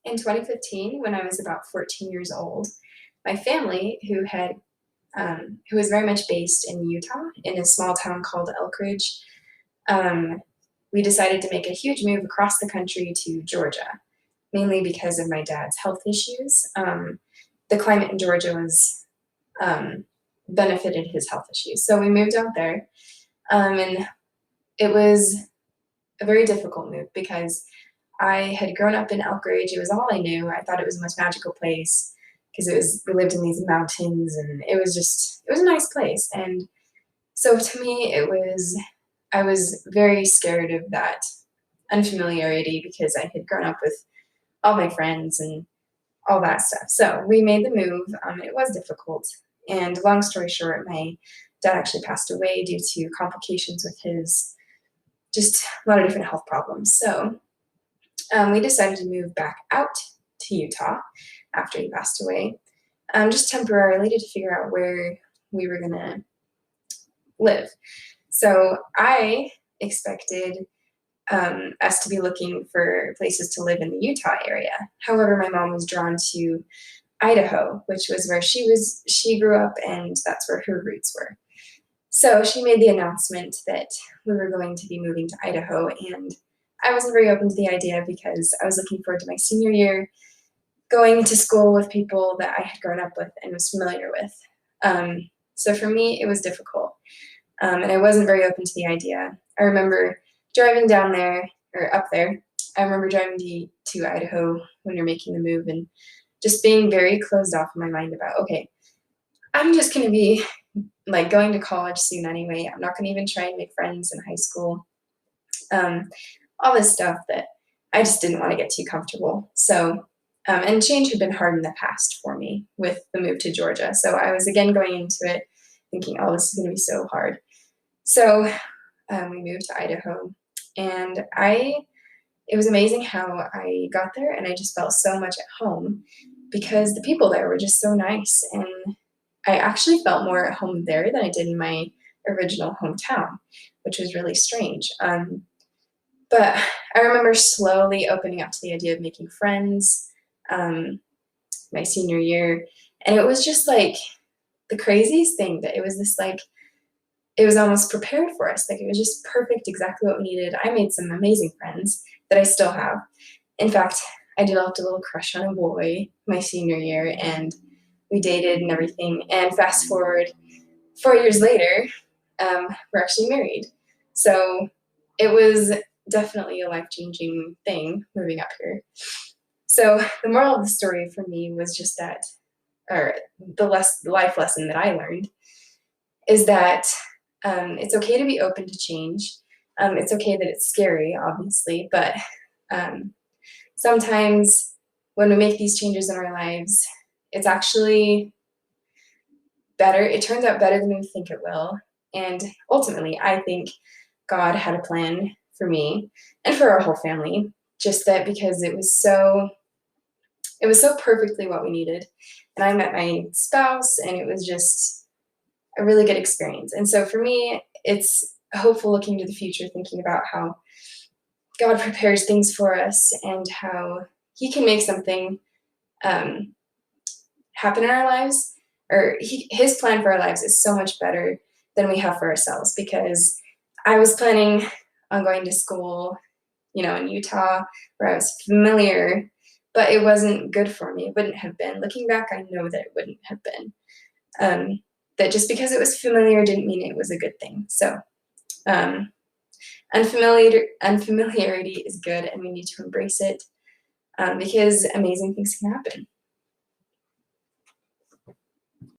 In 2015, when I was about 14 years old, my family, who was very much based in Utah, in a small town called Elkridge, um, we decided to make a huge move across the country to Georgia, mainly because of my dad's health issues. The climate in Georgia was benefited his health issues, so we moved out there, and it was a very difficult move because I had grown up in Elkridge. It was all I knew. I thought it was the most magical place because we lived in these mountains, and it was a nice place. And so to me, I was very scared of that unfamiliarity because I had grown up with all my friends and all that stuff. So we made the move. It was difficult. And long story short, my dad actually passed away due to complications with his just a lot of different health problems. So we decided to move back out to Utah after he passed away, just temporarily to figure out where we were going to live. So I expected us to be looking for places to live in the Utah area. However, my mom was drawn to Idaho, which was where she grew up, and that's where her roots were. So she made the announcement that we were going to be moving to Idaho, and I wasn't very open to the idea because I was looking forward to my senior year, going to school with people that I had grown up with and was familiar with. So for me, it was difficult, and I wasn't very open to the idea. I remember driving down there, or up there. I remember driving to Idaho when you're making the move and just being very closed off in my mind about, okay, I'm just going to be like going to college soon anyway. I'm not going to even try and make friends in high school. All this stuff that I just didn't want to get too comfortable. So, and change had been hard in the past for me with the move to Georgia. So I was again going into it thinking, oh, this is going to be so hard. So we moved to Idaho, and it was amazing how I got there, and I just felt so much at home because the people there were just so nice, and I actually felt more at home there than I did in my original hometown, which was really strange. But I remember slowly opening up to the idea of making friends my senior year, and it was just like the craziest thing that it was this like it was almost prepared for us. Like it was just perfect, exactly what we needed. I made some amazing friends that I still have. In fact, I developed a little crush on a boy my senior year, and we dated and everything. And fast forward 4 years later, we're actually married. So it was definitely a life-changing thing moving up here. So the moral of the story for me was just that, or the life lesson that I learned is that it's okay to be open to change. It's okay that it's scary, obviously, but sometimes when we make these changes in our lives, it's actually better. It turns out better than we think it will. And ultimately, I think God had a plan for me and for our whole family, just that because it was so perfectly what we needed. And I met my spouse, and it was just a really good experience. And so for me, it's hopeful looking to the future, thinking about how God prepares things for us and how he can make something happen in our lives, or his plan for our lives is so much better than we have for ourselves. Because I was planning on going to school, in Utah, where I was familiar, but it wasn't good for me. It wouldn't have been. Looking back, I know that it wouldn't have been. That just because it was familiar didn't mean it was a good thing. So unfamiliarity is good, and we need to embrace it because amazing things can happen.